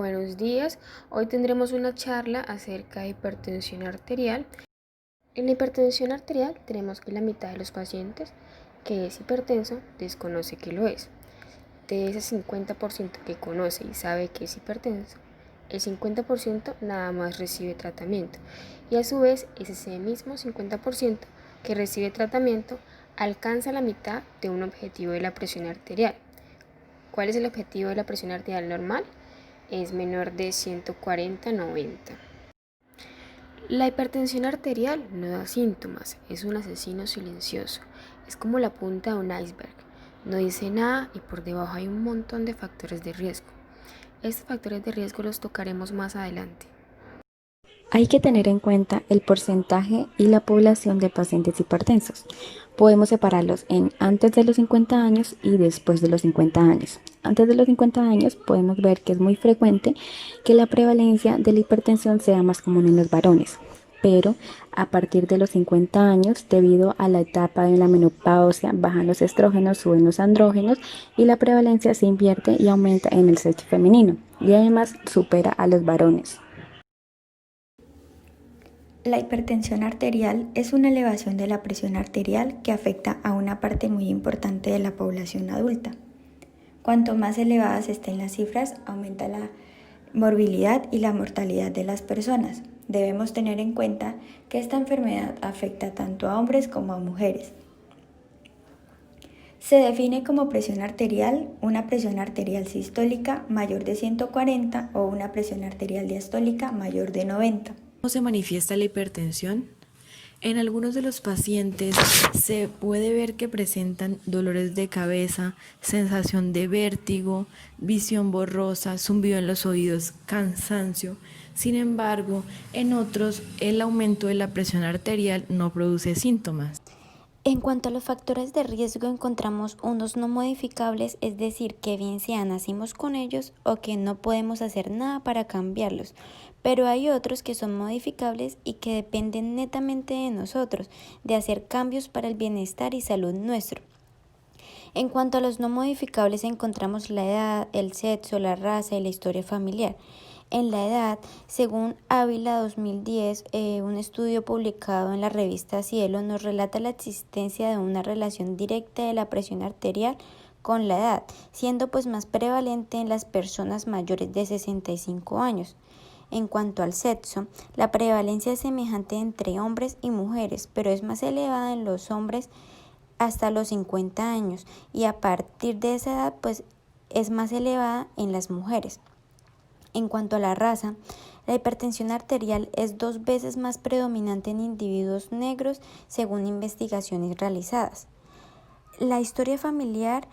buenos días. Hoy tendremos una charla acerca de hipertensión arterial. En la hipertensión arterial tenemos que la mitad de los pacientes que es hipertenso desconoce que lo es. De ese 50% que conoce y sabe que es hipertenso, el 50% nada más recibe tratamiento y a su vez ese mismo 50% que recibe tratamiento alcanza la mitad de un objetivo de la presión arterial. ¿Cuál es el objetivo de la presión arterial normal? Es menor de 140/90. La hipertensión arterial no da síntomas, es un asesino silencioso, es como la punta de un iceberg, no dice nada y por debajo hay un montón de factores de riesgo. Estos factores de riesgo los tocaremos más adelante. Hay que tener en cuenta el porcentaje y la población de pacientes hipertensos. Podemos separarlos en antes de los 50 años y después de los 50 años. Antes de los 50 años podemos ver que es muy frecuente que la prevalencia de la hipertensión sea más común en los varones, pero a partir de los 50 años, debido a la etapa de la menopausia, bajan los estrógenos, suben los andrógenos y la prevalencia se invierte y aumenta en el sexo femenino y además supera a los varones. La hipertensión arterial es una elevación de la presión arterial que afecta a una parte muy importante de la población adulta. Cuanto más elevadas estén las cifras, aumenta la morbilidad y la mortalidad de las personas. Debemos tener en cuenta que esta enfermedad afecta tanto a hombres como a mujeres. Se define como presión arterial una presión arterial sistólica mayor de 140 o una presión arterial diastólica mayor de 90. ¿Cómo se manifiesta la hipertensión? En algunos de los pacientes se puede ver que presentan dolores de cabeza, sensación de vértigo, visión borrosa, zumbido en los oídos, cansancio. Sin embargo, en otros el aumento de la presión arterial no produce síntomas. En cuanto a los factores de riesgo, encontramos unos no modificables, es decir, que bien sea nacimos con ellos o que no podemos hacer nada para cambiarlos, pero hay otros que son modificables y que dependen netamente de nosotros, de hacer cambios para el bienestar y salud nuestro. En cuanto a los no modificables, encontramos la edad, el sexo, la raza y la historia familiar. En la edad, según Ávila 2010, un estudio publicado en la revista Cielo nos relata la existencia de una relación directa de la presión arterial con la edad, siendo pues más prevalente en las personas mayores de 65 años. En cuanto al sexo, la prevalencia es semejante entre hombres y mujeres, pero es más elevada en los hombres hasta los 50 años y a partir de esa edad pues es más elevada en las mujeres. En cuanto a la raza, la hipertensión arterial es 2 veces más predominante en individuos negros según investigaciones realizadas. La historia familiar,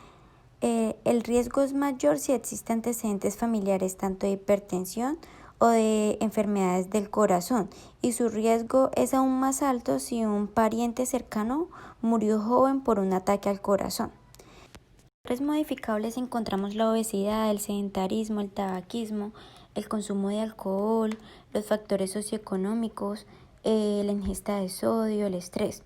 el riesgo es mayor si existen antecedentes familiares tanto de hipertensión o de enfermedades del corazón y su riesgo es aún más alto si un pariente cercano murió joven por un ataque al corazón. En factores modificables encontramos la obesidad, el sedentarismo, el tabaquismo, el consumo de alcohol, los factores socioeconómicos, la ingesta de sodio, el estrés.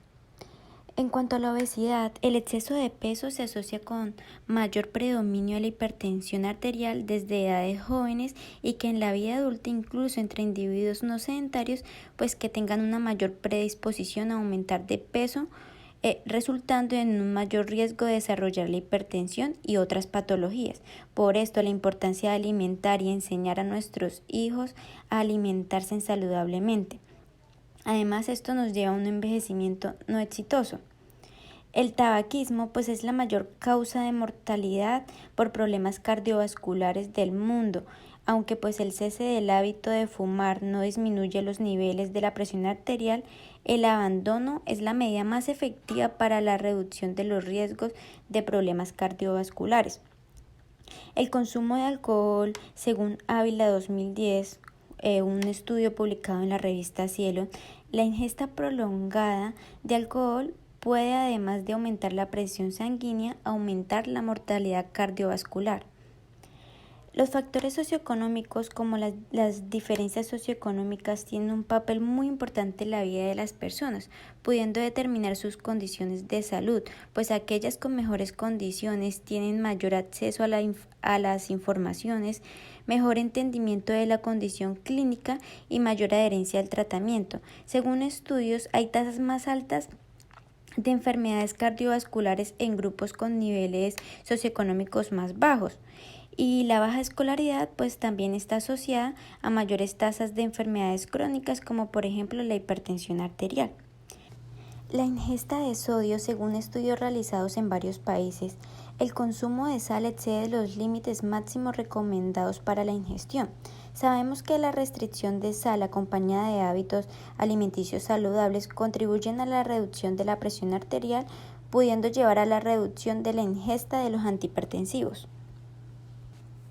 En cuanto a la obesidad, el exceso de peso se asocia con mayor predominio de la hipertensión arterial desde edades jóvenes y que en la vida adulta, incluso entre individuos no sedentarios, pues que tengan una mayor predisposición a aumentar de peso, resultando en un mayor riesgo de desarrollar la hipertensión y otras patologías. Por esto, la importancia de alimentar y enseñar a nuestros hijos a alimentarse saludablemente. Además, esto nos lleva a un envejecimiento no exitoso. El tabaquismo pues es la mayor causa de mortalidad por problemas cardiovasculares del mundo, aunque pues el cese del hábito de fumar no disminuye los niveles de la presión arterial, el abandono es la medida más efectiva para la reducción de los riesgos de problemas cardiovasculares. El consumo de alcohol, según Ávila 2010, un estudio publicado en la revista Cielo, la ingesta prolongada de alcohol puede, además de aumentar la presión sanguínea, aumentar la mortalidad cardiovascular. Los factores socioeconómicos, como las diferencias socioeconómicas, tienen un papel muy importante en la vida de las personas, pudiendo determinar sus condiciones de salud, pues aquellas con mejores condiciones tienen mayor acceso a las informaciones, mejor entendimiento de la condición clínica y mayor adherencia al tratamiento. Según estudios, hay tasas más altas de enfermedades cardiovasculares en grupos con niveles socioeconómicos más bajos. Y la baja escolaridad pues también está asociada a mayores tasas de enfermedades crónicas como por ejemplo la hipertensión arterial. La ingesta de sodio, según estudios realizados en varios países, el consumo de sal excede los límites máximos recomendados para la ingestión. Sabemos que la restricción de sal acompañada de hábitos alimenticios saludables contribuyen a la reducción de la presión arterial, pudiendo llevar a la reducción de la ingesta de los antihipertensivos.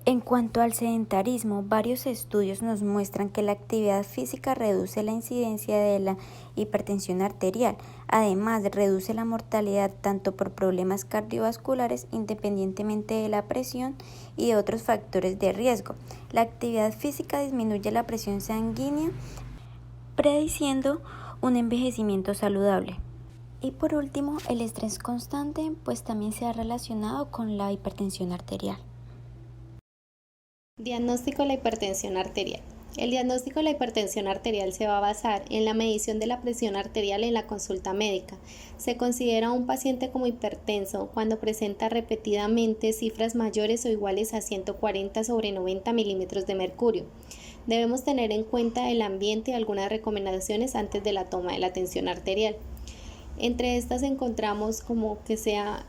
En cuanto al sedentarismo, varios estudios nos muestran que la actividad física reduce la incidencia de la hipertensión arterial. Además, reduce la mortalidad tanto por problemas cardiovasculares, independientemente de la presión y de otros factores de riesgo. La actividad física disminuye la presión sanguínea, prediciendo un envejecimiento saludable. Y por último, el estrés constante, pues también se ha relacionado con la hipertensión arterial. Diagnóstico de la hipertensión arterial. El diagnóstico de la hipertensión arterial se va a basar en la medición de la presión arterial en la consulta médica. Se considera a un paciente como hipertenso cuando presenta repetidamente cifras mayores o iguales a 140/90 milímetros de mercurio. Debemos tener en cuenta el ambiente y algunas recomendaciones antes de la toma de la tensión arterial. Entre estas encontramos como que sea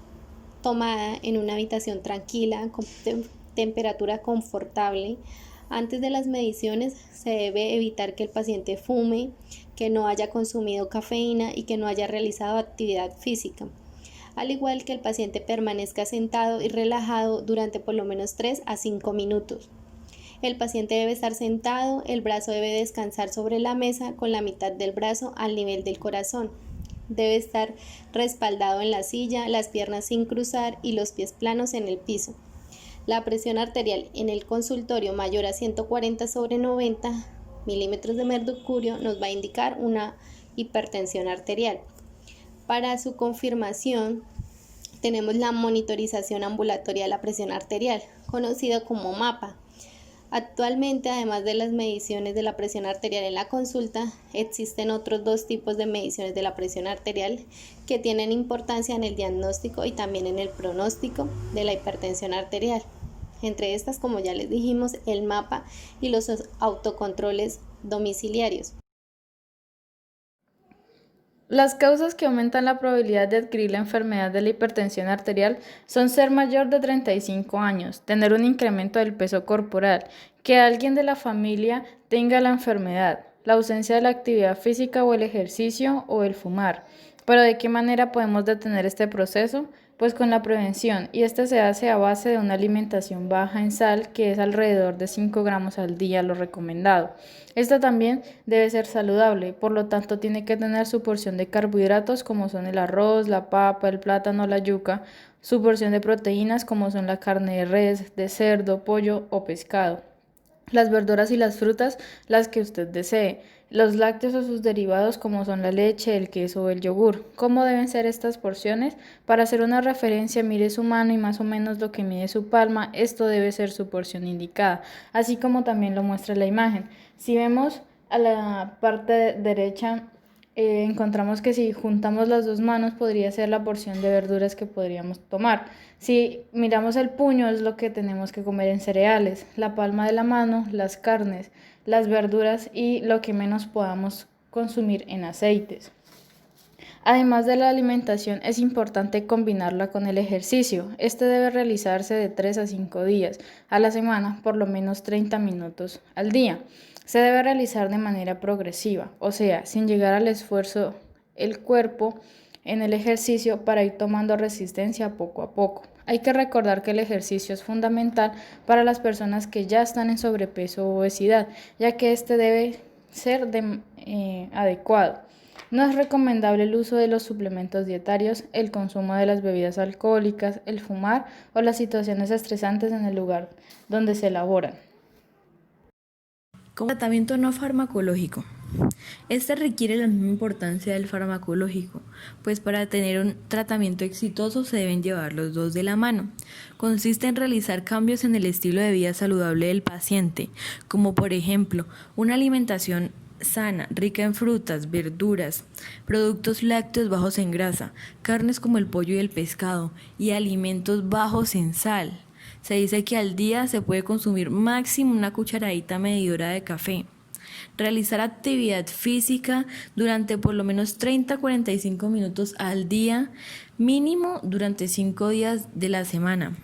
tomada en una habitación tranquila, con temperatura confortable. Antes de las mediciones se debe evitar que el paciente fume, que no haya consumido cafeína y que no haya realizado actividad física. Al igual que el paciente permanezca sentado y relajado durante por lo menos 3 a 5 minutos. El paciente debe estar sentado, el brazo debe descansar sobre la mesa con la mitad del brazo al nivel del corazón. Debe estar respaldado en la silla, las piernas sin cruzar y los pies planos en el piso. La presión arterial en el consultorio mayor a 140/90 milímetros de mercurio nos va a indicar una hipertensión arterial. Para su confirmación tenemos la monitorización ambulatoria de la presión arterial, conocida como MAPA. Actualmente, además de las mediciones de la presión arterial en la consulta, existen otros 2 tipos de mediciones de la presión arterial que tienen importancia en el diagnóstico y también en el pronóstico de la hipertensión arterial. Entre estas, como ya les dijimos, el MAPA y los autocontroles domiciliarios. Las causas que aumentan la probabilidad de adquirir la enfermedad de la hipertensión arterial son ser mayor de 35 años, tener un incremento del peso corporal, que alguien de la familia tenga la enfermedad, la ausencia de la actividad física o el ejercicio o el fumar. Pero ¿de qué manera podemos detener este proceso? Pues con la prevención, y este se hace a base de una alimentación baja en sal, que es alrededor de 5 gramos al día, lo recomendado. Esta también debe ser saludable, por lo tanto tiene que tener su porción de carbohidratos como son el arroz, la papa, el plátano, la yuca, su porción de proteínas como son la carne de res, de cerdo, pollo o pescado, las verduras y las frutas, las que usted desee, los lácteos o sus derivados como son la leche, el queso o el yogur. ¿Cómo deben ser estas porciones? Para hacer una referencia, mire su mano y más o menos lo que mide su palma, esto debe ser su porción indicada, así como también lo muestra la imagen. Si vemos a la parte derecha, encontramos que si juntamos las 2 manos podría ser la porción de verduras que podríamos tomar. Si miramos el puño, es lo que tenemos que comer en cereales, la palma de la mano, las carnes, las verduras y lo que menos podamos consumir en aceites. Además de la alimentación, es importante combinarla con el ejercicio. Este debe realizarse de 3 a 5 días a la semana, por lo menos 30 minutos al día. Se debe realizar de manera progresiva, o sea, sin llegar al esfuerzo el cuerpo en el ejercicio para ir tomando resistencia poco a poco. Hay que recordar que el ejercicio es fundamental para las personas que ya están en sobrepeso o obesidad, ya que este debe ser adecuado. No es recomendable el uso de los suplementos dietarios, el consumo de las bebidas alcohólicas, el fumar o las situaciones estresantes en el lugar donde se elaboran. Como tratamiento no farmacológico. Este requiere la misma importancia del farmacológico, pues para tener un tratamiento exitoso se deben llevar los dos de la mano. Consiste en realizar cambios en el estilo de vida saludable del paciente, como por ejemplo una alimentación sana, rica en frutas, verduras, productos lácteos bajos en grasa, carnes como el pollo y el pescado y alimentos bajos en sal. Se dice que al día se puede consumir máximo una cucharadita medidora de café. Realizar actividad física durante por lo menos 30 a 45 minutos al día, mínimo durante 5 días de la semana.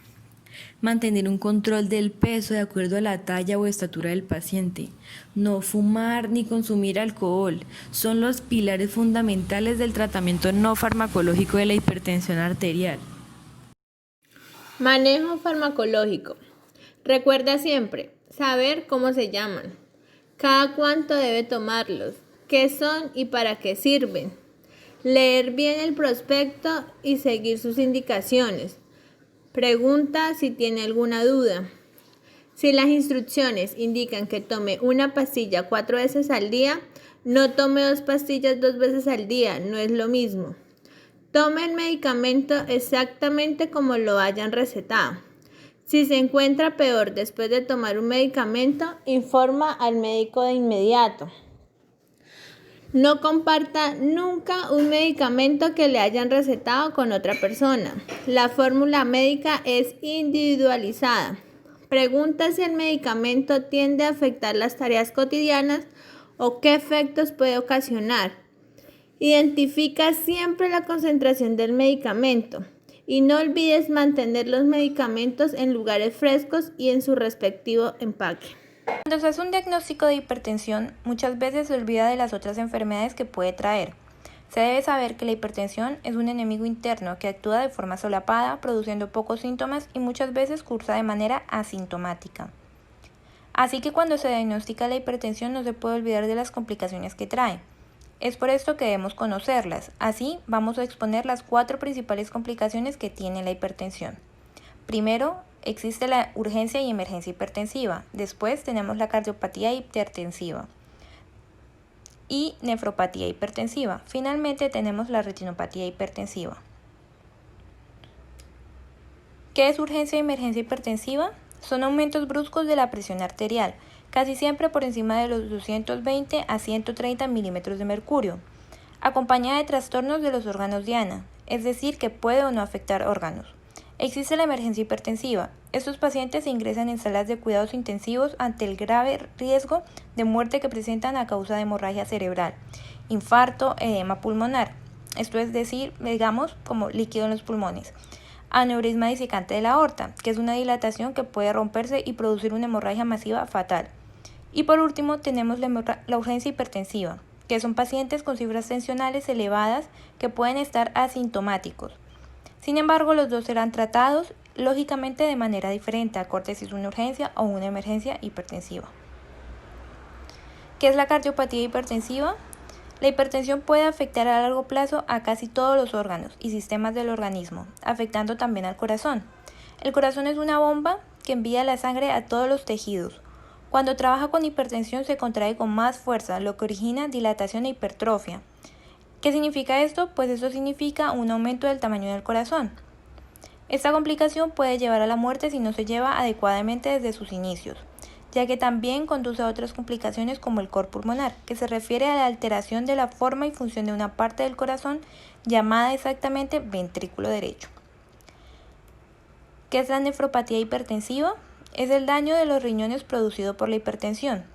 Mantener un control del peso de acuerdo a la talla o estatura del paciente. No fumar ni consumir alcohol son los pilares fundamentales del tratamiento no farmacológico de la hipertensión arterial. Manejo farmacológico. Recuerda siempre saber cómo se llaman, cada cuánto debe tomarlos, qué son y para qué sirven. Leer bien el prospecto y seguir sus indicaciones. Pregunta si tiene alguna duda. Si las instrucciones indican que tome una pastilla 4 veces al día, no tome 2 pastillas 2 veces al día, no es lo mismo. Tome el medicamento exactamente como lo hayan recetado. Si se encuentra peor después de tomar un medicamento, informa al médico de inmediato. No comparta nunca un medicamento que le hayan recetado con otra persona. La fórmula médica es individualizada. Pregunta si el medicamento tiende a afectar las tareas cotidianas o qué efectos puede ocasionar. Identifica siempre la concentración del medicamento y no olvides mantener los medicamentos en lugares frescos y en su respectivo empaque. Cuando se hace un diagnóstico de hipertensión, muchas veces se olvida de las otras enfermedades que puede traer. Se debe saber que la hipertensión es un enemigo interno que actúa de forma solapada, produciendo pocos síntomas y muchas veces cursa de manera asintomática. Así que cuando se diagnostica la hipertensión no se puede olvidar de las complicaciones que trae. Es por esto que debemos conocerlas. Así vamos a exponer las 4 principales complicaciones que tiene la hipertensión. Primero, existe la urgencia y emergencia hipertensiva. Después tenemos la cardiopatía hipertensiva y nefropatía hipertensiva. Finalmente tenemos la retinopatía hipertensiva. ¿Qué es urgencia y emergencia hipertensiva? Son aumentos bruscos de la presión arterial, casi siempre por encima de los 220 a 130 milímetros de mercurio, acompañada de trastornos de los órganos diana, es decir, que puede o no afectar órganos. Existe la emergencia hipertensiva. Estos pacientes se ingresan en salas de cuidados intensivos ante el grave riesgo de muerte que presentan a causa de hemorragia cerebral, infarto, edema pulmonar, esto es decir, digamos, como líquido en los pulmones, aneurisma disecante de la aorta, que es una dilatación que puede romperse y producir una hemorragia masiva fatal. Y por último tenemos la urgencia hipertensiva, que son pacientes con cifras tensionales elevadas que pueden estar asintomáticos. Sin embargo, los dos serán tratados lógicamente de manera diferente, acorde si es una urgencia o una emergencia hipertensiva. ¿Qué es la cardiopatía hipertensiva? La hipertensión puede afectar a largo plazo a casi todos los órganos y sistemas del organismo, afectando también al corazón. El corazón es una bomba que envía la sangre a todos los tejidos. Cuando trabaja con hipertensión se contrae con más fuerza, lo que origina dilatación e hipertrofia. ¿Qué significa esto? Pues esto significa un aumento del tamaño del corazón. Esta complicación puede llevar a la muerte si no se lleva adecuadamente desde sus inicios, ya que también conduce a otras complicaciones como el cor pulmonar, que se refiere a la alteración de la forma y función de una parte del corazón llamada exactamente ventrículo derecho. ¿Qué es la nefropatía hipertensiva? Es el daño de los riñones producido por la hipertensión.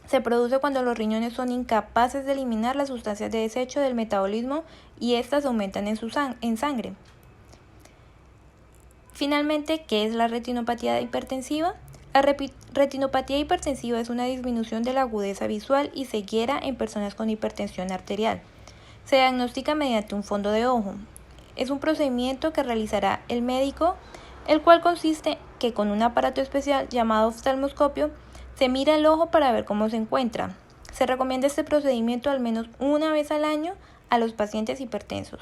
Se produce cuando los riñones son incapaces de eliminar las sustancias de desecho del metabolismo y estas aumentan en sangre. Finalmente, ¿qué es la retinopatía hipertensiva? La retinopatía hipertensiva es una disminución de la agudeza visual y ceguera en personas con hipertensión arterial. Se diagnostica mediante un fondo de ojo. Es un procedimiento que realizará el médico, el cual consiste que con un aparato especial llamado oftalmoscopio se mira el ojo para ver cómo se encuentra. Se recomienda este procedimiento al menos una vez al año a los pacientes hipertensos.